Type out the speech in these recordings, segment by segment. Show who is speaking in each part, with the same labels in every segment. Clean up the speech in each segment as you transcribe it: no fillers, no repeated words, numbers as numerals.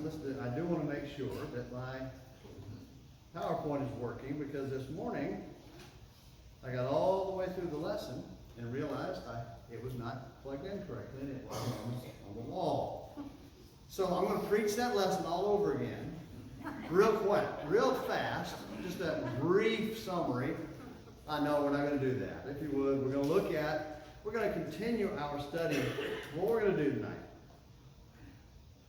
Speaker 1: I do want to make sure that my PowerPoint is working, because this morning I got all the way through the lesson and realized it was not plugged in correctly, and it was on the wall. So I'm going to preach that lesson all over again, real quick, real fast, just a brief summary. I know we're not going to do that. If you would, we're going to continue our study. What we're going to do tonight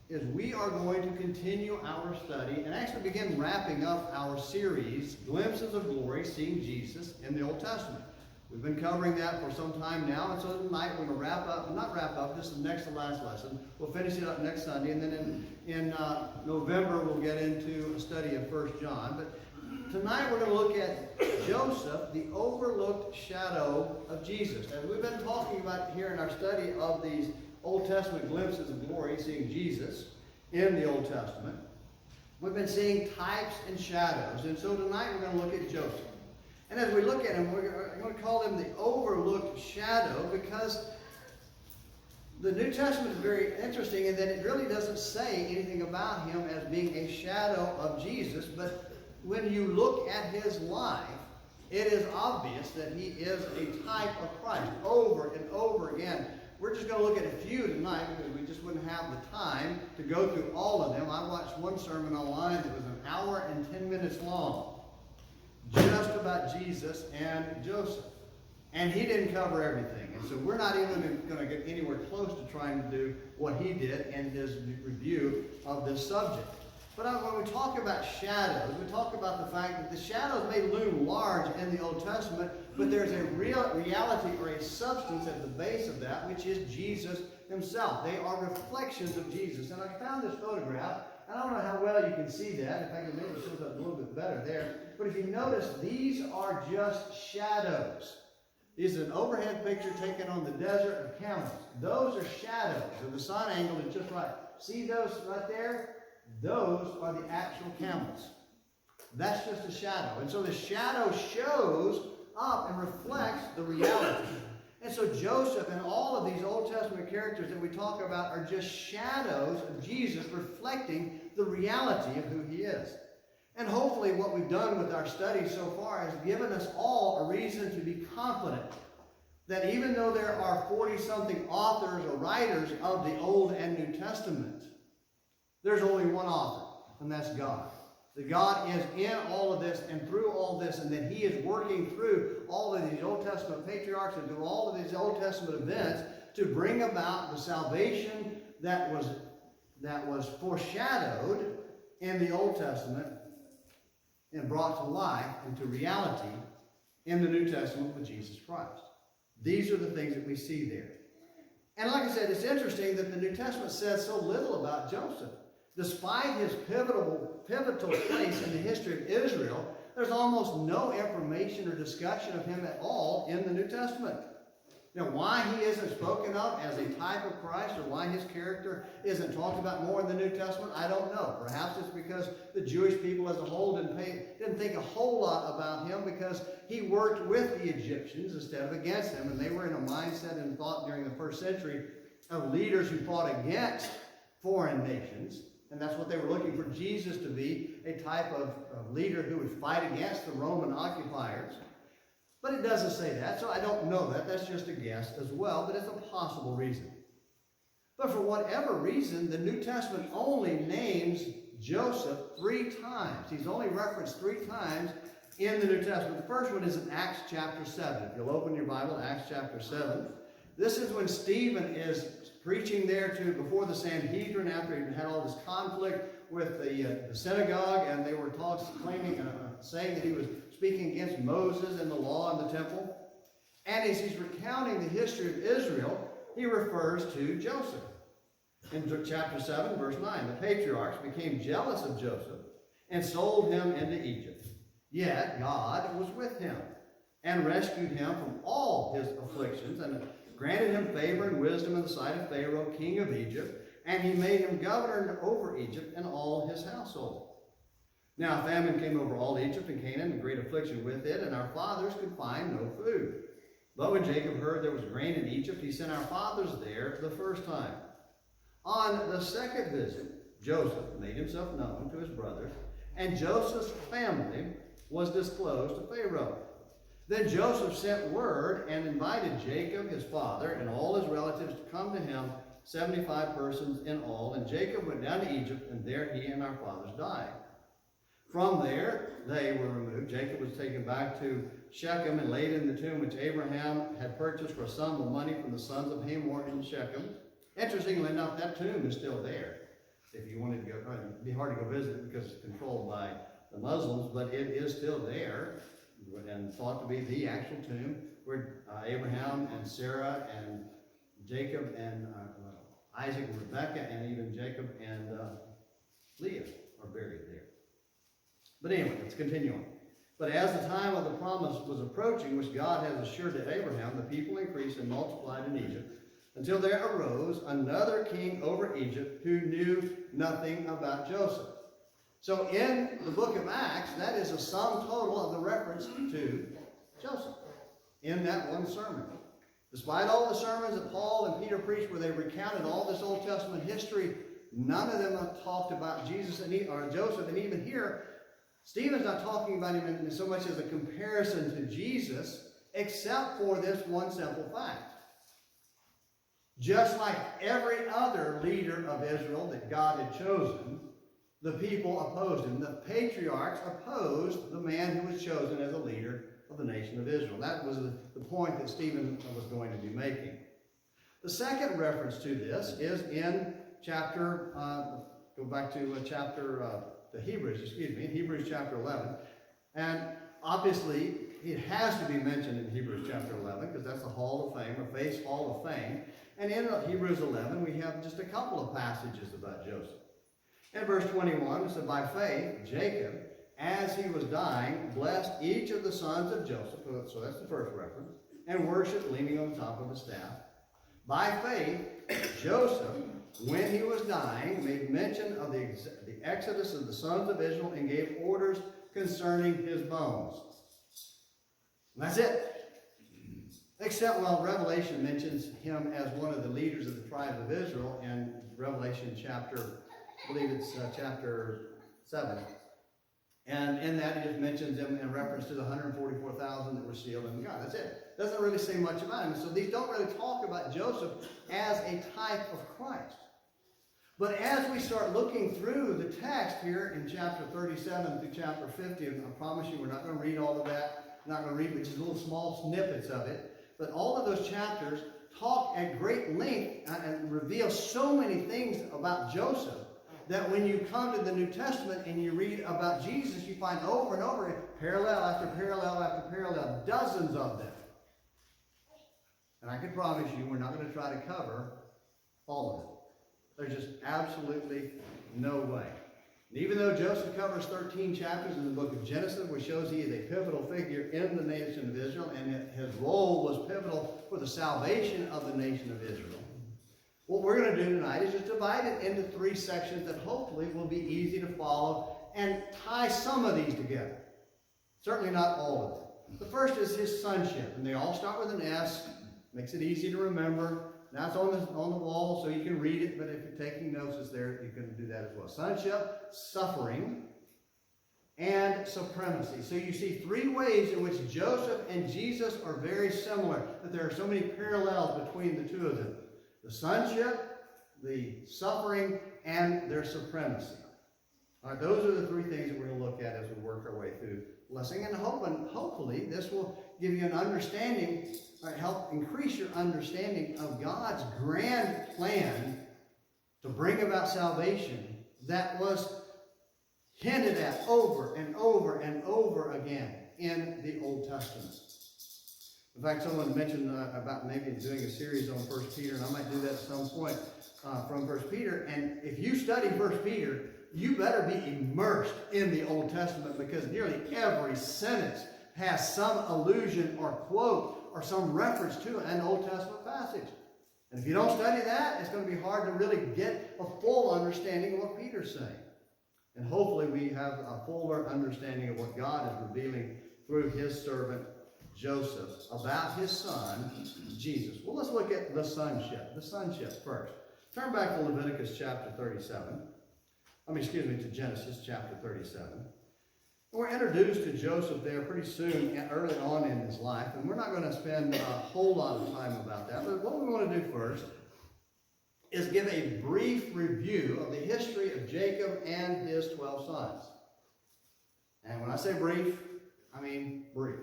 Speaker 1: is we are going to continue our study and actually begin wrapping up our series, Glimpses of Glory, Seeing Jesus in the Old Testament. We've been covering that for some time now, and so tonight we're going to this is next to last lesson. We'll finish it up next Sunday, and then in November we'll get into a study of 1 John. But tonight we're going to look at Joseph, the overlooked shadow of Jesus. And we've been talking about here in our study of these Old Testament glimpses of glory, seeing Jesus in the Old Testament. We've been seeing types and shadows, and so tonight we're going to look at Joseph. And as we look at him, we're going to call him the overlooked shadow, because the New Testament is very interesting in that it really doesn't say anything about him as being a shadow of Jesus, but when you look at his life, it is obvious that he is a type of Christ over and over again. We're just going to look at a few tonight because we just wouldn't have the time to go through all of them. I watched one sermon online that was an hour and 10 minutes long, just about Jesus and Joseph. And he didn't cover everything. And so we're not even going to get anywhere close to trying to do what he did in his review of this subject. But when we talk about shadows, we talk about the fact that the shadows may loom large in the Old Testament, but there's a real reality or a substance at the base of that, which is Jesus himself. They are reflections of Jesus. And I found this photograph. I don't know how well you can see that. In fact, maybe it shows up a little bit better there. But if you notice, these are just shadows. This is an overhead picture taken on the desert of camels. Those are shadows. So the sun angle is just right. See those right there? Those are the actual camels. That's just a shadow. And so the shadow shows up and reflects the reality. And so Joseph and all of these Old Testament characters that we talk about are just shadows of Jesus reflecting the reality of who he is. And hopefully what we've done with our study so far has given us all a reason to be confident that even though there are 40-something authors or writers of the Old and New Testament, there's only one author, and that's God. That God is in all of this and through all this, and that he is working through all of these Old Testament patriarchs and through all of these Old Testament events to bring about the salvation that was foreshadowed in the Old Testament and brought to life into reality in the New Testament with Jesus Christ. These are the things that we see there. And like I said, it's interesting that the New Testament says so little about Joseph. Despite his pivotal place in the history of Israel, there's almost no information or discussion of him at all in the New Testament. Now, why he isn't spoken of as a type of Christ, or why his character isn't talked about more in the New Testament, I don't know. Perhaps it's because the Jewish people as a whole didn't think a whole lot about him, because he worked with the Egyptians instead of against them, and they were in a mindset and thought during the first century of leaders who fought against foreign nations. And that's what they were looking for Jesus to be, a type of leader who would fight against the Roman occupiers. But it doesn't say that, so I don't know that. That's just a guess as well, but it's a possible reason. But for whatever reason, the New Testament only names Joseph 3 times. He's only referenced 3 times in the New Testament. The first one is in Acts chapter 7. If you'll open your Bible, Acts chapter 7. This is when Stephen is preaching there before the Sanhedrin after he had all this conflict with the synagogue, and they were saying that he was speaking against Moses and the law and the temple. And as he's recounting the history of Israel, he refers to Joseph. In chapter 7, verse 9, the patriarchs became jealous of Joseph and sold him into Egypt. Yet God was with him and rescued him from all his afflictions, and granted him favor and wisdom in the sight of Pharaoh, king of Egypt, and he made him governor over Egypt and all his household. Now famine came over all Egypt and Canaan, and great affliction with it, and our fathers could find no food. But when Jacob heard there was grain in Egypt, he sent our fathers there the first time. On the second visit, Joseph made himself known to his brothers, and Joseph's family was disclosed to Pharaoh. Then Joseph sent word and invited Jacob, his father, and all his relatives to come to him, 75 persons in all. And Jacob went down to Egypt, and there he and our fathers died. From there they were removed. Jacob was taken back to Shechem and laid in the tomb which Abraham had purchased for a sum of money from the sons of Hamor in Shechem. Interestingly enough, that tomb is still there. If you wanted to go, it'd be hard to go visit it because it's controlled by the Muslims, but it is still there and thought to be the actual tomb where Abraham and Sarah and Jacob and Isaac and Rebekah and even Jacob and Leah are buried there. But anyway, let's continue on. But as the time of the promise was approaching, which God has assured to Abraham, the people increased and multiplied in Egypt, until there arose another king over Egypt who knew nothing about Joseph. So in the book of Acts, that is a sum total of the reference to Joseph in that one sermon. Despite all the sermons that Paul and Peter preached where they recounted all this Old Testament history, none of them have talked about Jesus or Joseph. And even here, Stephen's not talking about him in so much as a comparison to Jesus, except for this one simple fact. Just like every other leader of Israel that God had chosen, the people opposed him. The patriarchs opposed the man who was chosen as a leader of the nation of Israel. That was the point that Stephen was going to be making. The second reference to this is in chapter, go back to Hebrews chapter 11. And obviously, it has to be mentioned in Hebrews chapter 11 because that's the Hall of Fame, or Faith's Hall of Fame. And in Hebrews 11, we have just a couple of passages about Joseph. In verse 21, it said, by faith, Jacob, as he was dying, blessed each of the sons of Joseph, so that's the first reference, and worshiped leaning on the top of the staff. By faith, Joseph, when he was dying, made mention of the exodus of the sons of Israel and gave orders concerning his bones. And that's it. Except, Revelation mentions him as one of the leaders of the tribe of Israel in Revelation chapter, I believe it's chapter 7. And in that, it just mentions him in reference to the 144,000 that were sealed in God. That's it. Doesn't really say much about him. So these don't really talk about Joseph as a type of Christ. But as we start looking through the text here in chapter 37 through chapter 50, and I promise you we're not going to read all of that. We're not going to read just little small snippets of it. But all of those chapters talk at great length and reveal so many things about Joseph that when you come to the New Testament and you read about Jesus, you find over and over, parallel after parallel after parallel, dozens of them. And I can promise you we're not going to try to cover all of it. There's just absolutely no way. And even though Joseph covers 13 chapters in the book of Genesis, which shows he is a pivotal figure in the nation of Israel, and his role was pivotal for the salvation of the nation of Israel, what we're going to do tonight is just divide it into 3 sections that hopefully will be easy to follow and tie some of these together. Certainly not all of them. The first is his sonship, and they all start with an S. Makes it easy to remember. That's on the wall, so you can read it, but if you're taking notes, it's there. You can do that as well. Sonship, suffering, and supremacy. So you see 3 ways in which Joseph and Jesus are very similar, that there are so many parallels between the two of them. The sonship, the suffering, and their supremacy. All right, those are the 3 things that we're going to look at as we work our way through the lesson. And hopefully this will give you an understanding, help increase your understanding of God's grand plan to bring about salvation that was hinted at over and over and over again in the Old Testament. In fact, someone mentioned about maybe doing a series on 1 Peter, and I might do that at some point from 1 Peter. And if you study 1 Peter, you better be immersed in the Old Testament, because nearly every sentence has some allusion or quote or some reference to an Old Testament passage. And if you don't study that, it's going to be hard to really get a full understanding of what Peter's saying. And hopefully we have a fuller understanding of what God is revealing through his servant Joseph about his son, Jesus. Well, let's look at the sonship. The sonship first. Turn back to Leviticus chapter 37. to Genesis chapter 37. We're introduced to Joseph there pretty soon, early on in his life, and we're not going to spend a whole lot of time about that. But what we want to do first is give a brief review of the history of Jacob and his 12 sons. And when I say brief, I mean brief.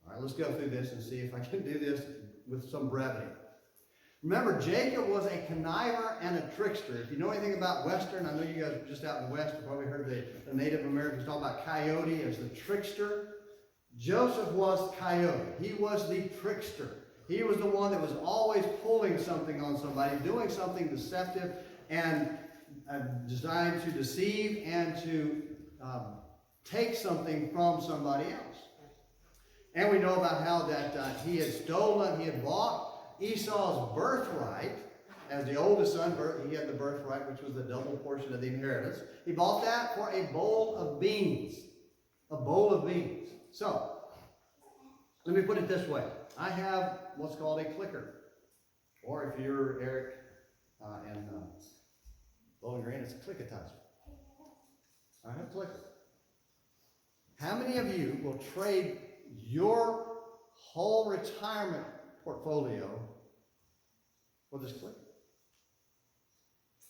Speaker 1: All right, let's go through this and see if I can do this with some brevity. Remember, Jacob was a conniver and a trickster. If you know anything about Western, I know you guys are just out in the West, you probably heard the Native Americans talk about coyote as the trickster. Joseph was coyote. He was the trickster. He was the one that was always pulling something on somebody, doing something deceptive and designed to deceive and to take something from somebody else. And we know about how that he had bought Esau's birthright. As the oldest son, he had the birthright, which was the double portion of the inheritance. He bought that for a bowl of beans. A bowl of beans. So, let me put it this way. I have what's called a clicker. Or if you're Eric and Bowling Green, it's a clicketizer. I have a clicker. How many of you will trade your whole retirement portfolio for this clicker?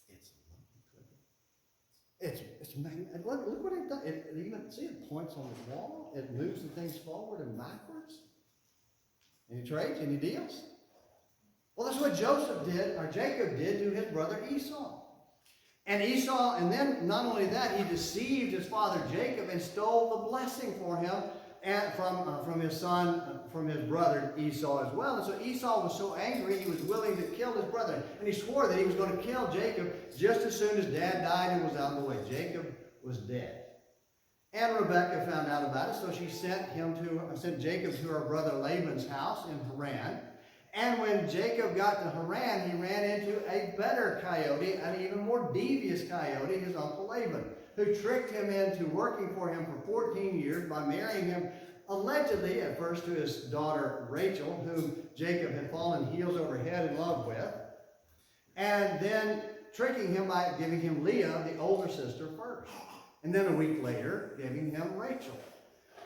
Speaker 1: It's a lovely clicker. It's magnificent. Look what it does. It even, see, it points on the wall. It moves the things forward and backwards. Any trades? Any deals? Well, that's what Jacob did to his brother Esau. And then not only that, he deceived his father Jacob and stole the blessing for him and from his son, from his brother Esau as well. And so Esau was so angry, he was willing to kill his brother. And he swore that he was going to kill Jacob just as soon as Dad died and was out of the way. Jacob was dead. And Rebekah found out about it, so she sent Jacob to her brother Laban's house in Haran. And when Jacob got to Haran, he ran into a better coyote, an even more devious coyote, his uncle Laban, who tricked him into working for him for 14 years by marrying him allegedly at first to his daughter Rachel, whom Jacob had fallen heels over head in love with, and then tricking him by giving him Leah, the older sister, first. And then a week later, giving him Rachel.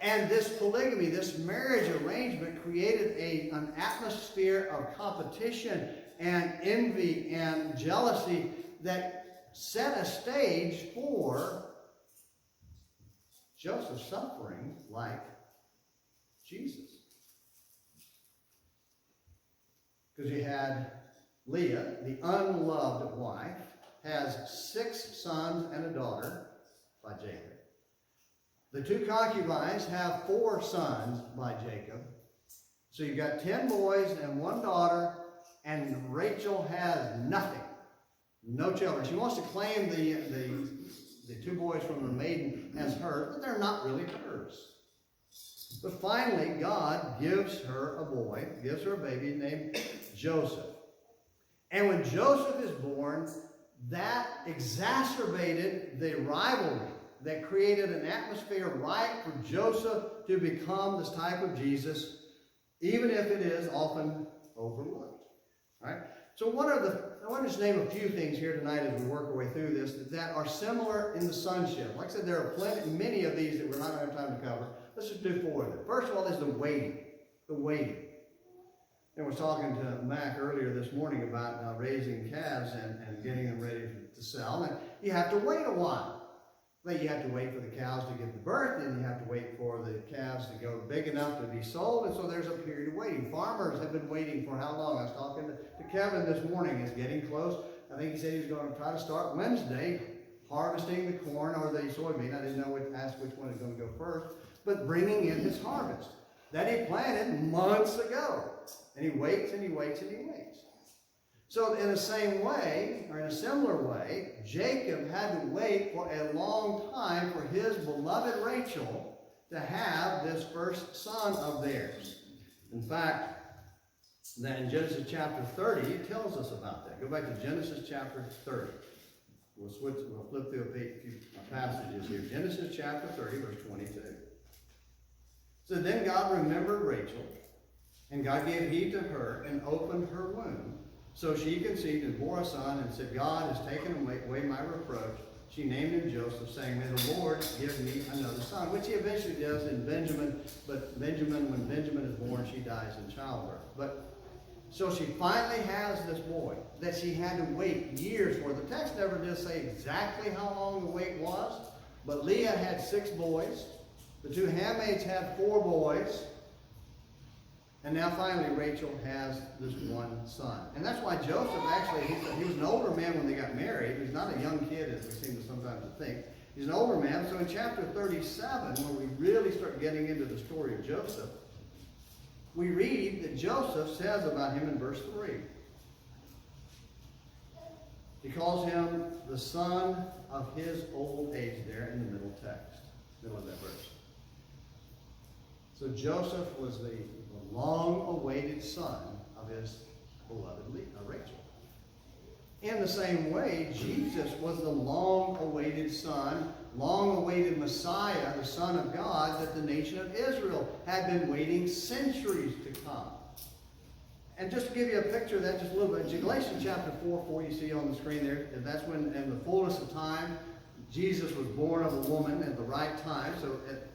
Speaker 1: And this polygamy, this marriage arrangement created an atmosphere of competition and envy and jealousy that set a stage for Joseph suffering like Jesus. Because you had Leah, the unloved wife, has 6 sons and a daughter by Jacob. The 2 concubines have 4 sons by Jacob. So you've got 10 boys and 1 daughter, and Rachel has nothing. No children. She wants to claim the 2 boys from the maiden as hers, but they're not really hers. But finally, God gives her a boy, gives her a baby named Joseph. And when Joseph is born, that exacerbated the rivalry that created an atmosphere right for Joseph to become this type of Jesus, even if it is often overlooked. All right? So I want to just name a few things here tonight as we work our way through this that are similar in the sonship. Like I said, there are many of these that we're not going to have time to cover. Let's just do 4 of them. First of all is the waiting. The waiting. And I was talking to Mac earlier this morning about raising calves and getting them ready to sell. And you have to wait a while. But you have to wait for the cows to give the birth, and you have to wait for the calves to go big enough to be sold, and so there's a period of waiting. Farmers have been waiting for how long? I was talking to Kevin this morning. It's getting close. I think he said he's going to try to start Wednesday harvesting the corn or the soybean. I didn't know ask which one is going to go first, but bringing in his harvest that he planted months ago. And he waits and he waits and he waits. So in the same way, or in a similar way, Jacob had to wait for a long time for his beloved Rachel to have this first son of theirs. In fact, that in Genesis chapter 30, it tells us about that. Go back to Genesis chapter 30. We'll flip through a few passages here. Genesis chapter 30, verse 22. So then God remembered Rachel, and God gave heed to her and opened her womb. So she conceived and bore a son and said, God has taken away my reproach. she named him Joseph, saying, "May the Lord give me another son," which he eventually does in Benjamin. But Benjamin, when Benjamin is born, she dies in childbirth. So she finally has this boy that she had to wait years for. The text never does say exactly how long the wait was, but Leah had 6 boys. The 2 handmaids had 4 boys. And now finally Rachel has this one son. And that's why Joseph actually, he was an older man when they got married. He's not a young kid as we seem to sometimes think. He's an older man. So in chapter 37, when we really start getting into the story of Joseph, we read that Joseph says about him in verse 3. He calls him the son of his old age there in the middle text, middle of that verse. So Joseph was the long-awaited son of his beloved Rachel. In the same way, Jesus was the long-awaited son, long-awaited Messiah, the Son of God, that the nation of Israel had been waiting centuries to come. And just to give you a picture of that just a little bit, Galatians chapter 4, you see on the screen there, that's when in the fullness of time, Jesus was born of a woman at the right time.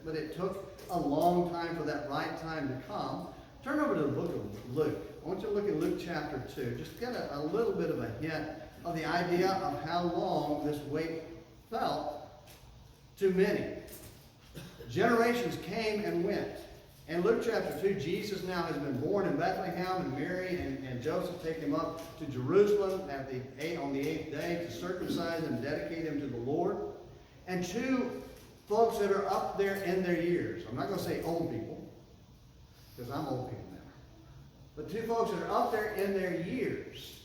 Speaker 1: But it took a long time for that right time to come. Turn over to the book of Luke. I want you to look at Luke chapter 2. Just get a little bit of a hint of the idea of how long this wait felt to many. Generations came and went. In Luke chapter 2, Jesus now has been born in Bethlehem, and Mary and Joseph take him up to Jerusalem on the 8th day to circumcise and dedicate him to the Lord. And 2 folks that are up there in their years. I'm not going to say old people, because I'm old people now. But 2 folks that are up there in their years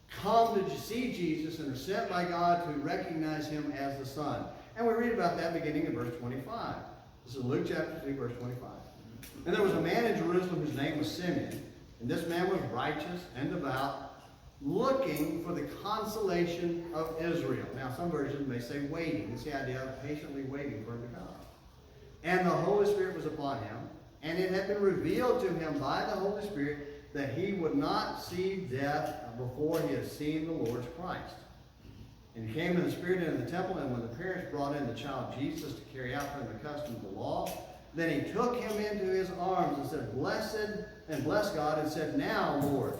Speaker 1: come to see Jesus and are sent by God to recognize him as the Son. And we read about that beginning in verse 25. This is Luke chapter 2, verse 25. "And there was a man in Jerusalem whose name was Simeon, and this man was righteous and devout, looking for the consolation of Israel." Now, some versions may say waiting. It's the idea of patiently waiting for him to come. "And the Holy Spirit was upon him, and it had been revealed to him by the Holy Spirit that he would not see death before he had seen the Lord's Christ. And he came in the Spirit into the temple, and when the parents brought in the child Jesus to carry out for him the custom of the law, then he took him into his arms and said, blessed God, and said, 'Now, Lord,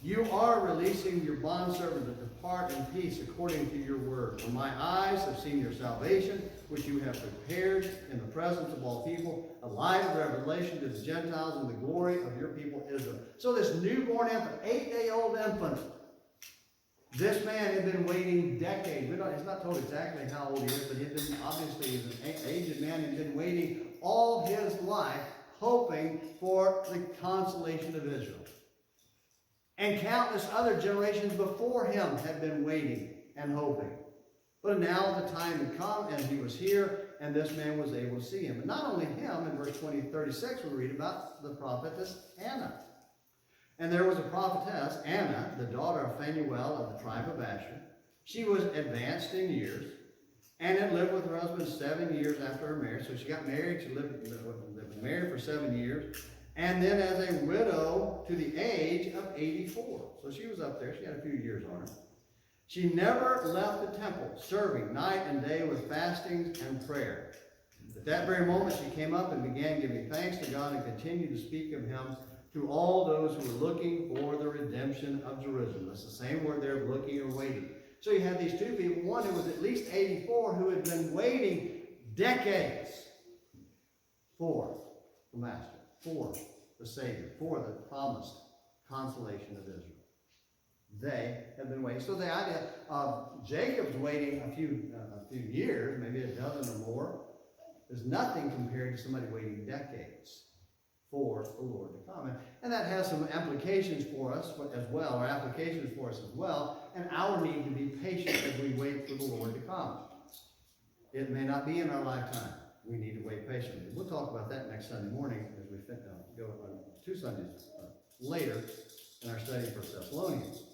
Speaker 1: you are releasing your bondservant to depart in peace according to your word. For my eyes have seen your salvation, which you have prepared in the presence of all people, a light of revelation to the Gentiles and the glory of your people Israel.'" So this newborn infant, 8-day-old infant, this man had been waiting decades. It's not told exactly how old he is, but obviously he's an aged man. He'd been waiting all his life, hoping for the consolation of Israel. And countless other generations before him had been waiting and hoping. But now the time had come, and he was here, and this man was able to see him. And not only him, in verse 36, we read about the prophetess Anna. "And there was a prophetess, Anna, the daughter of Phanuel of the tribe of Asher. She was advanced in years, and had lived with her husband 7 years after her marriage." So she got married, she lived married for 7 years, and then as a widow to the age of 84. So she was up there, she had a few years on her. "She never left the temple, serving night and day with fastings and prayer. At that very moment she came up and began giving thanks to God and continued to speak of him to all those who were looking for the redemption of Jerusalem." That's the same word there, looking or waiting. So you had these 2 people, one who was at least 84, who had been waiting decades for the Master, for the Savior, for the promised consolation of Israel. They have been waiting. So the idea of Jacob's waiting a few years, maybe a dozen or more, is nothing compared to somebody waiting decades for the Lord to come. And that has some implications for us as well, or applications for us as well, and our need to be patient as we wait for the Lord to come. It may not be in our lifetime. We need to wait patiently. We'll talk about that next Sunday morning as we go on 2 Sundays later in our study for Thessalonians.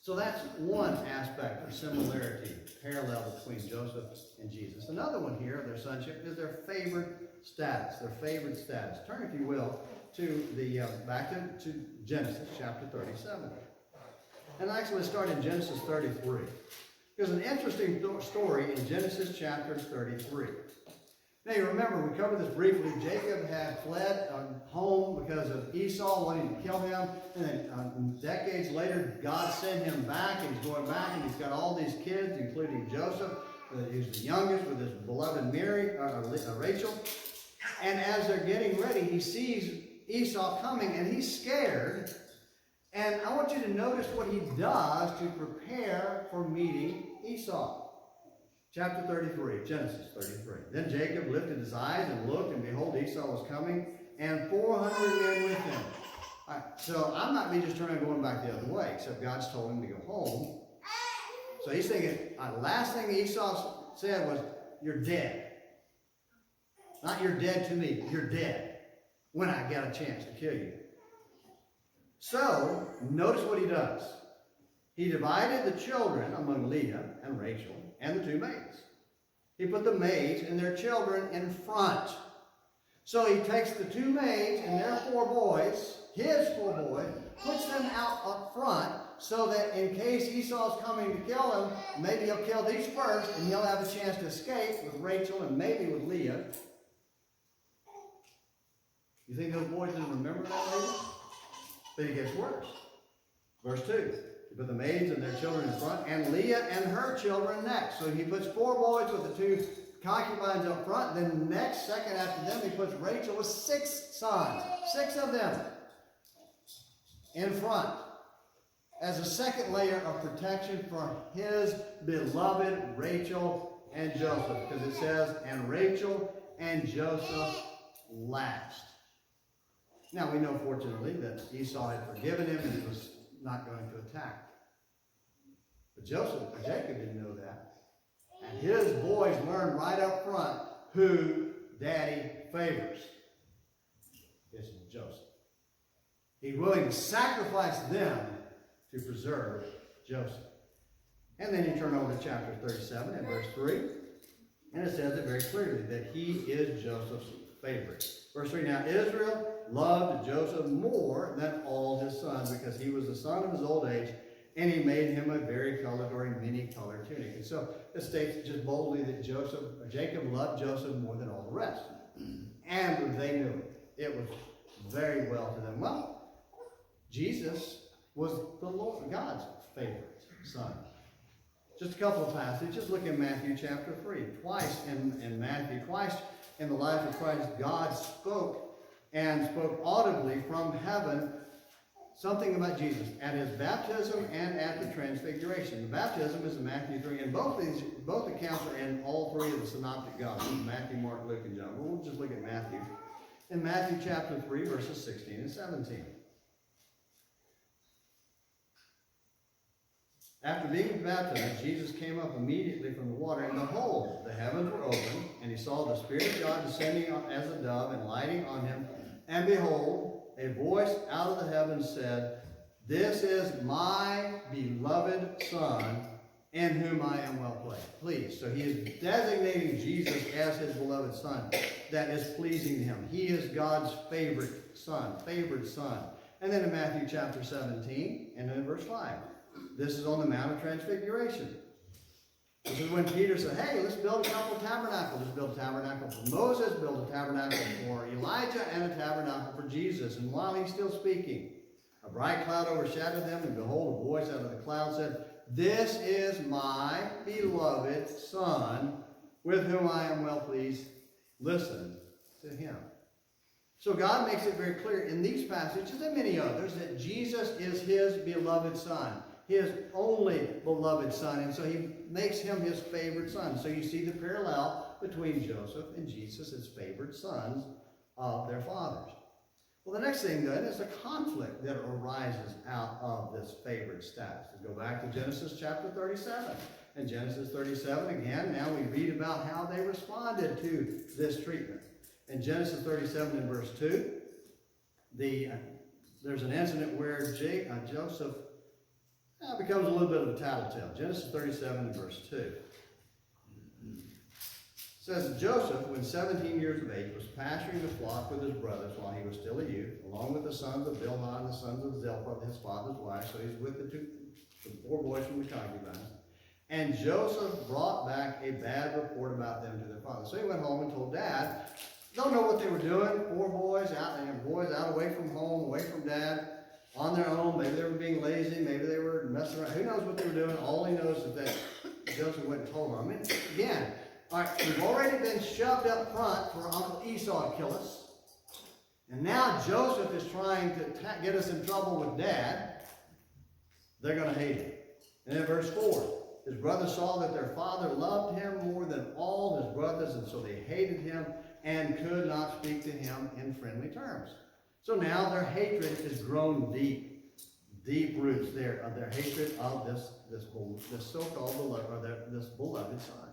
Speaker 1: So that's one aspect of similarity, parallel between Joseph and Jesus. Another one here of their sonship is their favored status. Turn, if you will, to back to Genesis chapter 37. And actually let's start in Genesis 33. There's an interesting story in Genesis chapter 33. Now you remember, we covered this briefly, Jacob had fled home because of Esau wanting to kill him, and then decades later God sent him back, and he's going back, and he's got all these kids, including Joseph, who's the youngest, with his beloved Rachel. And as they're getting ready, he sees Esau coming, and he's scared. And I want you to notice what he does to prepare for meeting Esau. Chapter 33, Genesis 33. Then Jacob lifted his eyes and looked, and behold, Esau was coming, and 400 men with him. All right, so I might be just turning and going back the other way, except God's told him to go home. So he's thinking, last thing Esau said was, "You're dead." Not "you're dead to me," "you're dead when I get a chance to kill you." So, notice what he does. He divided the children among Leah and Rachel and the two maids. He put the maids and their children in front. So he takes the two maids and their 4 boys, his 4 boys, puts them out up front so that in case Esau's coming to kill him, maybe he'll kill these first and he'll have a chance to escape with Rachel and maybe with Leah. You think those boys didn't remember that later? But it gets worse. Verse 2. He put the maids and their children in front, and Leah and her children next. So he puts 4 boys with the 2 concubines up front. Then next, second after them, he puts Rachel with 6 sons. 6 of them in front. As a second layer of protection for his beloved Rachel and Joseph. Because it says, and Rachel and Joseph last. Now we know, fortunately, that Esau had forgiven him and he was not going to attack. But Jacob didn't know that. And his boys learned right up front who Daddy favors. It's Joseph. He's willing to sacrifice them to preserve Joseph. And then you turn over to chapter 37 and verse 3. And it says it very clearly that he is Joseph's favorite. Verse 3, now Israel loved Joseph more than all his sons because he was the son of his old age, and he made him a varicolored or a many-colored tunic. And so it states just boldly that Jacob loved Joseph more than all the rest. And they knew it. It was very well to them. Well, Jesus was the Lord, God's favorite son. Just a couple of passages. Look at Matthew chapter 3. Twice in Matthew, twice in the life of Christ, God spoke audibly from heaven something about Jesus at his baptism and at the transfiguration. The baptism is in Matthew 3, and both accounts are in all 3 of the synoptic gospels, Matthew, Mark, Luke, and John. But we'll just look at Matthew. In Matthew chapter 3, verses 16 and 17. After being baptized, Jesus came up immediately from the water, and behold, the heavens were opened, and he saw the Spirit of God descending as a dove and lighting on him. And behold, a voice out of the heavens said, "This is my beloved Son, in whom I am well pleased." So he is designating Jesus as his beloved Son that is pleasing him. He is God's favorite son. And then in Matthew chapter 17, and then verse 5. This is on the Mount of Transfiguration. This is when Peter said, hey, let's build a couple of tabernacles. Let's build a tabernacle for Moses, build a tabernacle for Elijah, and a tabernacle for Jesus. And while he's still speaking, a bright cloud overshadowed them, and behold, a voice out of the cloud said, "This is my beloved Son, with whom I am well pleased. Listen to him." So God makes it very clear in these passages and many others that Jesus is his beloved Son, his only beloved Son, and so he makes him his favorite son. So you see the parallel between Joseph and Jesus as favored sons of their fathers. Well, the next thing then is a conflict that arises out of this favored status. Let's go back to Genesis chapter 37. In Genesis 37 again, now we read about how they responded to this treatment. In Genesis 37 and verse 2, there's an incident where Joseph becomes a little bit of a tattletale. Genesis 37 and verse 2. It says, Joseph, when 17 years of age, was pasturing the flock with his brothers while he was still a youth, along with the sons of Bilhah and the sons of Zilpah, his father's wife. So he's with the 4 boys from the concubines. And Joseph brought back a bad report about them to their father. So he went home and told Dad. Don't know what they were doing. Poor boys out away from home, away from Dad, on their own. Maybe they were being lazy. Maybe they were messing around. Who knows what they were doing? All he knows is that Joseph went and told them. I mean, again, all right, we've already been shoved up front for Uncle Esau to kill us. And now Joseph is trying to get us in trouble with Dad. They're going to hate him. And then verse 4. His brothers saw that their father loved him more than all his brothers, and so they hated him and could not speak to him in friendly terms. So now their hatred has grown deep, deep roots there of their hatred of this so-called beloved, or this beloved son.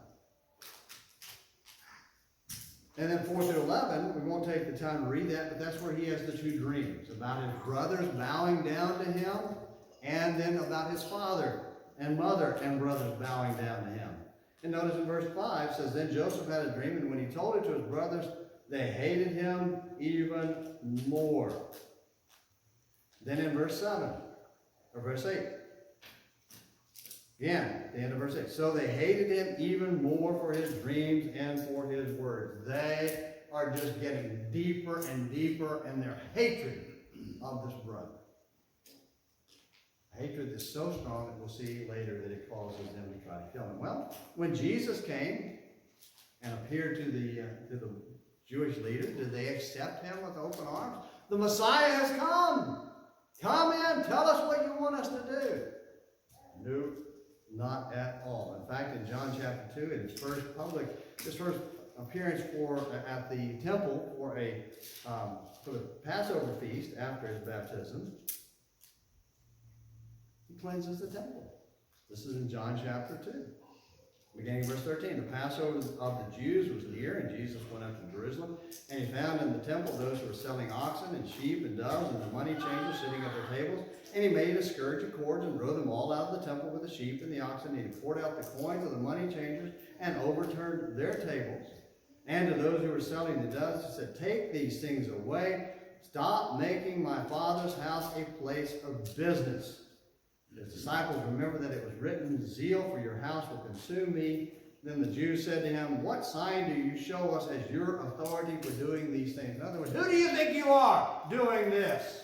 Speaker 1: And then 4 through 11, we won't take the time to read that, but that's where he has the two dreams about his brothers bowing down to him, and then about his father and mother and brothers bowing down to him. And notice in verse 5 says, then Joseph had a dream, and when he told it to his brothers, they hated him even more. Then in verse 7, or verse 8, again, the end of verse 8. So they hated him even more for his dreams and for his words. They are just getting deeper and deeper in their hatred of this brother. Hatred is so strong that we'll see later that it causes them to try to kill him. Well, when Jesus came and appeared to the Jewish leaders, did they accept him with open arms? The Messiah has come. Come in. Tell us what you want us to do. No, not at all. In fact, in John chapter 2, in his first appearance at the temple for the Passover feast after his baptism, he cleanses the temple. This is in John chapter 2. Beginning verse 13. The Passover of the Jews was near, and Jesus went up to Jerusalem. And he found in the temple those who were selling oxen and sheep and doves and the money changers sitting at their tables. And he made a scourge of cords and drove them all out of the temple with the sheep and the oxen. And he poured out the coins of the money changers and overturned their tables. And to those who were selling the doves, he said, take these things away. Stop making my Father's house a place of business. His disciples remembered that it was written, zeal for your house will consume me. Then the Jews said to him, what sign do you show us as your authority for doing these things? In other words, who do you think you are doing this?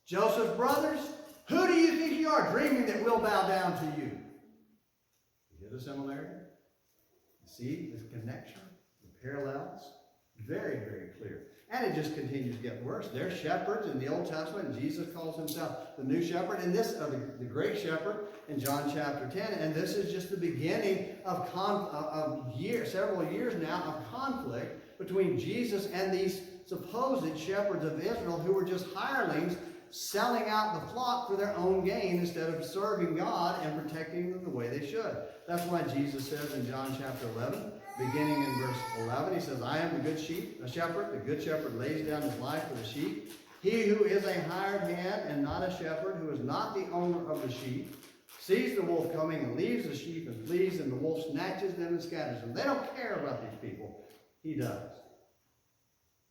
Speaker 1: Joseph's brothers? Who do you think you are dreaming that we'll bow down to you? You hear the similarity? You see the connection, the parallels? Very, very clear. And it just continues to get worse. They're shepherds in the Old Testament, and Jesus calls himself the new shepherd, and this the great shepherd in John chapter 10. And this is just the beginning of several years now of conflict between Jesus and these supposed shepherds of Israel who were just hirelings selling out the flock for their own gain instead of serving God and protecting them the way they should. That's why Jesus says in John chapter 11, beginning in verse 11, he says, I am the good shepherd. The good shepherd lays down his life for the sheep. He who is a hired hand and not a shepherd, who is not the owner of the sheep, sees the wolf coming and leaves the sheep and flees, and the wolf snatches them and scatters them. They don't care about these people. He does.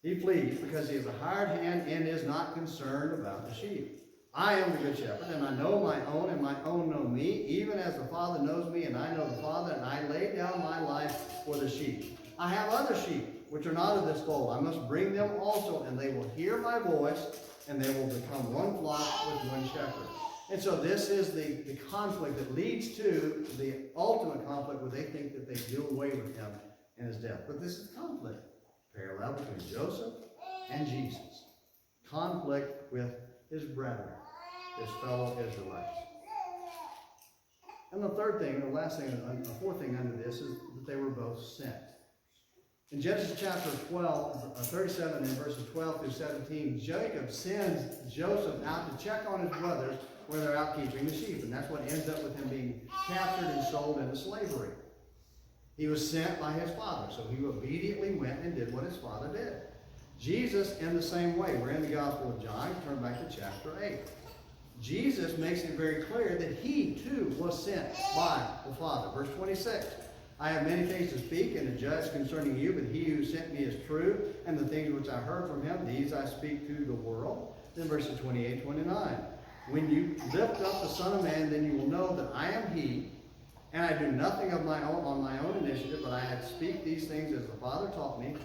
Speaker 1: He flees because he is a hired hand and is not concerned about the sheep. I am the good shepherd, and I know my own, and my own know me, even as the Father knows me, and I know the Father, and I lay down my life for the sheep. I have other sheep, which are not of this fold. I must bring them also, and they will hear my voice, and they will become one flock with one shepherd. And so this is the conflict that leads to the ultimate conflict where they think that they do away with him and his death. But this is conflict. Parallel between Joseph and Jesus. Conflict with his brethren, his fellow Israelites. And the third thing, the fourth thing under this is that they were both sent. In Genesis chapter 37 and verses 12 through 17, Jacob sends Joseph out to check on his brothers where they're out keeping the sheep. And that's what ends up with him being captured and sold into slavery. He was sent by his father, so he obediently went and did what his father did. Jesus, in the same way, we're in the Gospel of John, turn back to chapter 8. Jesus makes it very clear that he, too, was sent by the Father. Verse 26, I have many things to speak and to judge concerning you, but he who sent me is true, and the things which I heard from him, these I speak to the world. Then verses 28, 29. When you lift up the Son of Man, then you will know that I am he, and I do nothing of my own on my own initiative, but I speak these things as the Father taught me.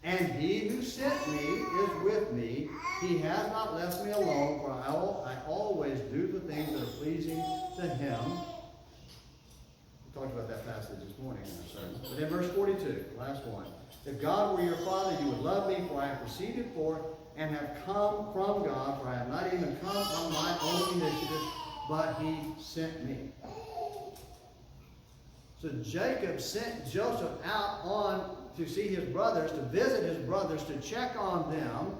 Speaker 1: And he who sent me is with me. He has not left me alone, for I always do the things that are pleasing to him. We talked about that passage this morning in our sermon. But in verse 42, last one. If God were your Father, you would love me, for I have proceeded forth and have come from God, for I have not even come on my own initiative, but he sent me. So Jacob sent Joseph out on to see his brothers, to visit his brothers, to check on them,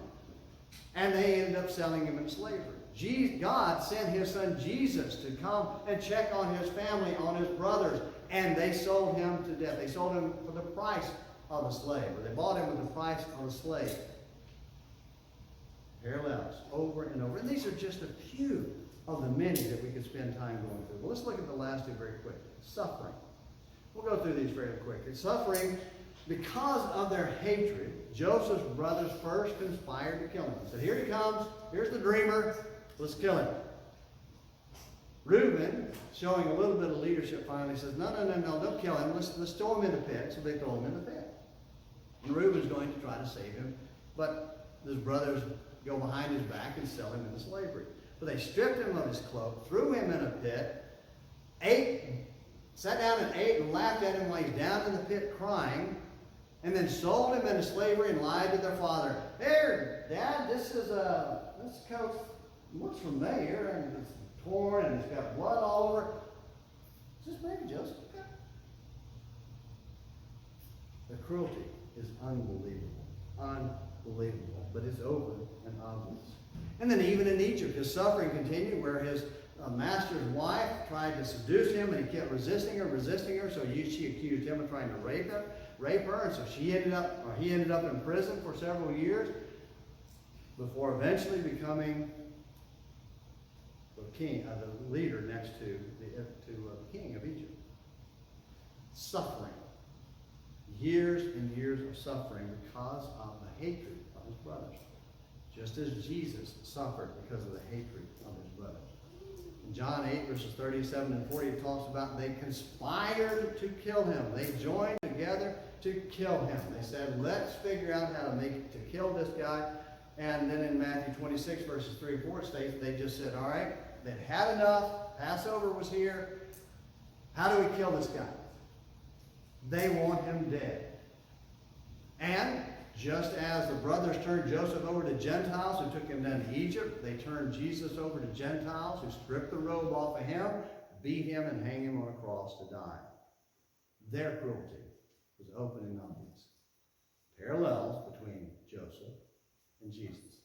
Speaker 1: and they ended up selling him into slavery. God sent his son Jesus to come and check on his family, on his brothers, and they sold him to death. They sold him for the price of a slave, or they bought him with the price of a slave. Parallels over and over. And these are just a few of the many that we could spend time going through. Well, let's look at the last two very quickly. Suffering. We'll go through these very quickly. Suffering, because of their hatred, Joseph's brothers first conspired to kill him. They said, here he comes, here's the dreamer, let's kill him. Reuben, showing a little bit of leadership, finally says, no, don't kill him, let's throw him in the pit. So they throw him in the pit. And Reuben's going to try to save him, but his brothers go behind his back and sell him into slavery. But they stripped him of his cloak, threw him in a pit, sat down and ate and laughed at him while he's down in the pit crying, and then sold him into slavery and lied to their father. Here, Dad, this coat looks familiar, and it's torn, and it's got blood all over. Is this maybe Joseph? The cruelty is unbelievable. Unbelievable. But it's open and obvious. And then even in Egypt, his suffering continued, where his master's wife tried to seduce him, and he kept resisting her, so she accused him of trying to rape her, and so he ended up in prison for several years before eventually becoming the leader next to the king of Egypt. Suffering. Years and years of suffering because of the hatred of his brothers. Just as Jesus suffered because of the hatred of his brothers. In John 8, verses 37 and 40, it talks about they conspired to kill him. They joined together to kill him. They said, let's figure out how to kill this guy. And then in Matthew 26, verses 3 and 4, it states they just said, all right, they'd had enough. Passover was here. How do we kill this guy? They want him dead. And just as the brothers turned Joseph over to Gentiles who took him down to Egypt, they turned Jesus over to Gentiles who stripped the robe off of him, beat him, and hang him on a cross to die. Their cruelty was open and obvious. Parallels between Joseph and Jesus.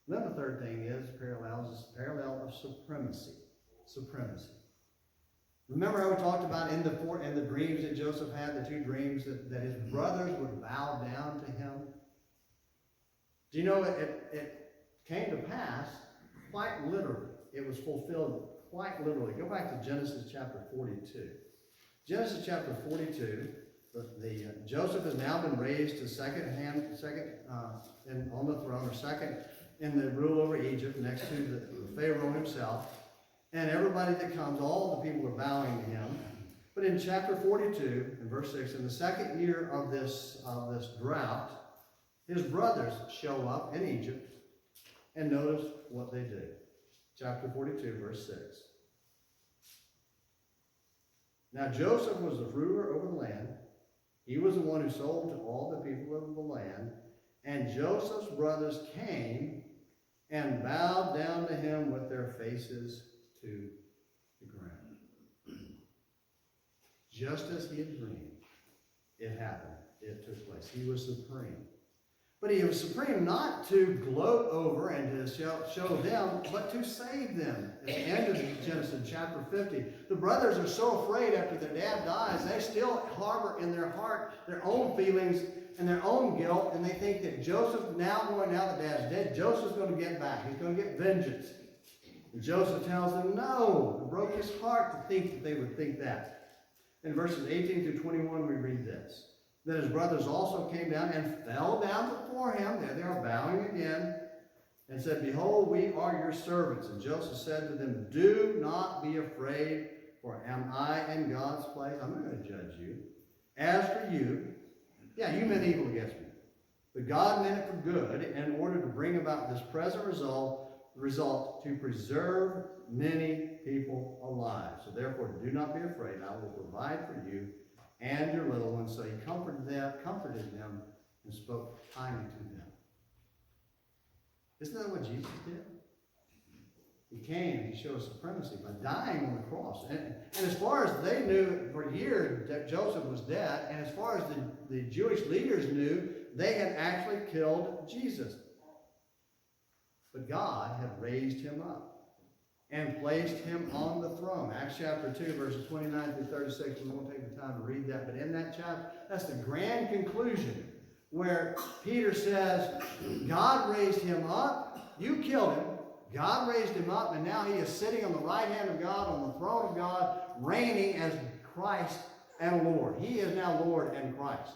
Speaker 1: And then the third thing is parallel of supremacy. Supremacy. Remember how we talked about in the dreams that Joseph had, the two dreams, that his brothers would bow down to him? Do you know it came to pass quite literally. It was fulfilled quite literally. Go back to Genesis chapter 42. Genesis chapter 42, Joseph has now been raised to second on the throne, or second in the rule over Egypt, next to the Pharaoh himself. And everybody that comes, all the people are bowing to him. But in chapter 42, in verse 6, in the second year of this drought, his brothers show up in Egypt, and notice what they do. Chapter 42, verse 6. Now Joseph was the ruler over the land. He was the one who sold to all the people of the land. And Joseph's brothers came and bowed down to him with their faces to the ground. Just as he had dreamed, it happened. It took place. He was supreme. But he was supreme not to gloat over and to show them, but to save them. At the end of Genesis chapter 50, the brothers are so afraid after their dad dies, they still harbor in their heart their own feelings and their own guilt, and they think that Joseph, now that dad's dead, Joseph's going to get back. He's going to get vengeance. And Joseph tells them, no. It broke his heart to think that they would think that. In verses 18 through 21, we read this. Then his brothers also came down and fell down before him. There they are bowing again. and said, Behold, we are your servants. And Joseph said to them, Do not be afraid, for am I in God's place? I'm not going to judge you. As for you, yeah, you meant evil against me. But God meant it for good in order to bring about this present result to preserve many people alive. So therefore, do not be afraid. I will provide for you and your little ones. So he comforted them and spoke kindly to them. Isn't that what Jesus did? He came, he showed supremacy by dying on the cross. And as far as they knew for years that Joseph was dead, and as far as the Jewish leaders knew, they had actually killed Jesus. But God had raised him up and placed him on the throne. Acts chapter 2, verses 29 through 36. We won't take the time to read that. But in that chapter, that's the grand conclusion where Peter says, God raised him up. You killed him. God raised him up, and now he is sitting on the right hand of God, on the throne of God, reigning as Christ and Lord. He is now Lord and Christ.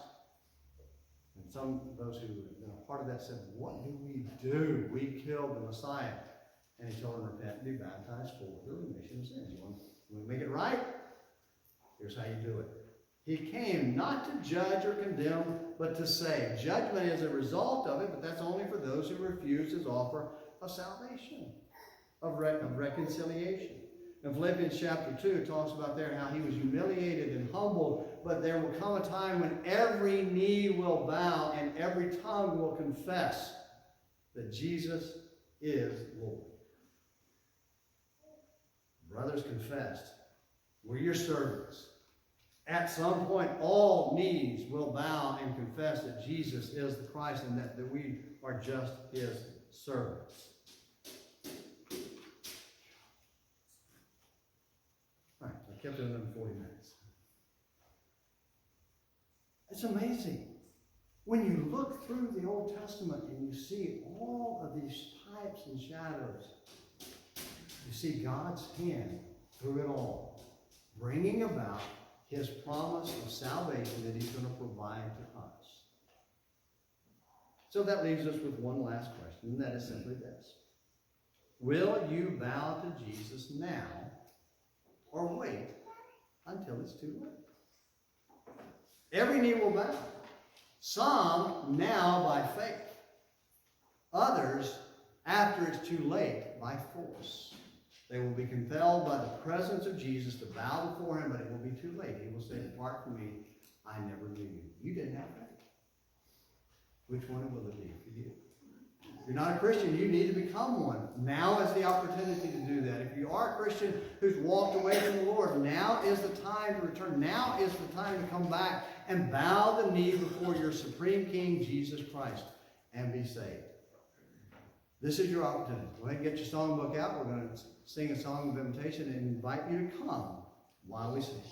Speaker 1: And some of those who have been a part of that said, what do we do? We killed the Messiah. And he told them, repent and be baptized for the remission of sins. You want to make it right? Here's how you do it. He came not to judge or condemn, but to save. Judgment is a result of it, but that's only for those who refuse his offer of salvation, of reconciliation. In Philippians chapter 2, it talks about there how he was humiliated and humbled, but there will come a time when every knee will bow and every tongue will confess that Jesus is Lord. Brothers confessed, we're your servants. At some point, all knees will bow and confess that Jesus is the Christ and that we are just his servants. All right, I kept it another 40 minutes. It's amazing. When you look through the Old Testament and you see all of these types and shadows, you see God's hand through it all, bringing about his promise of salvation that he's going to provide to us. So that leaves us with one last question, and that is simply this. Will you bow to Jesus now or wait until it's too late? Every knee will bow. Some now by faith. Others after it's too late by force. They will be compelled by the presence of Jesus to bow before him, but it will be too late. He will say, depart from me, I never knew you. You didn't have faith. Which one will it be for you? If you're not a Christian, you need to become one. Now is the opportunity to do that. If you are a Christian who's walked away from the Lord, now is the time to return. Now is the time to come back and bow the knee before your supreme King, Jesus Christ, and be saved. This is your opportunity. Go ahead and get your songbook out. We're going to sing a song of invitation and invite you to come while we sing.